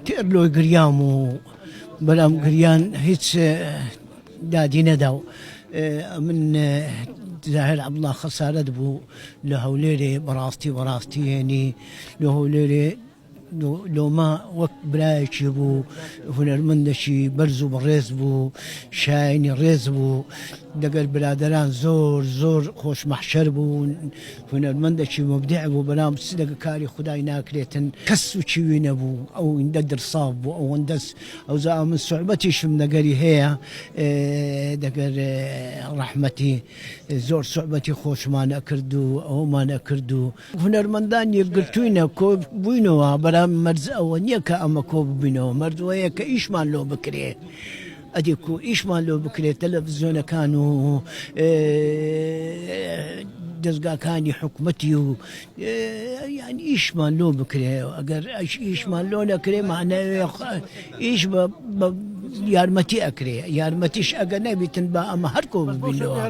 تێرلۆ گریام و بەڵام گریان هیچ دادی نەدا و من زاهر عەبدوڵڵا خەسارەت بوو لە هەولێرێ بەڕاستی هێنی لە هەولێرێ لۆما وەک برایەکی بوو هونەرمەندێکی بەرز و بەڕێز بوو شایانی ڕێز بوو لەگەڵ برادەران زۆر خۆشمەحشەر بوو هونەرمەندێکی مبدع بوو بەڵام لەگەڵ کاری خودای ناکرێتن کەس سوچی نەبوو ئەو ئیندە درساف بوو ئەوەندەس ئەوزا من سوعبەتیشم لەگەری هەیە دەگەر ڕەحمەتی زۆر سوعبەتی خۆشمانە کرد و ئەومانە کرد و هونەرمەندان یەکگرتووینە کۆ بووینەوە بەرام مەرج ئەوە نییە کە ئەمە کۆ ببینەوە مەرجەیە کە ئیشمان لۆ بکرێ ئەدێک و ئیشمان لۆ بکرێت تەلەڤیزیۆنەکان و دەستگاکانی حکومەتی و یان ئیشمان لۆ بکرێ ئەگەر ئیشمان لۆ نەکرێ معناوێ ئیش بە یارمەتی ئەکرێ یارمەتیش ئەگەر نەبیتن بە ئەمە هەر کۆ ببینەوە.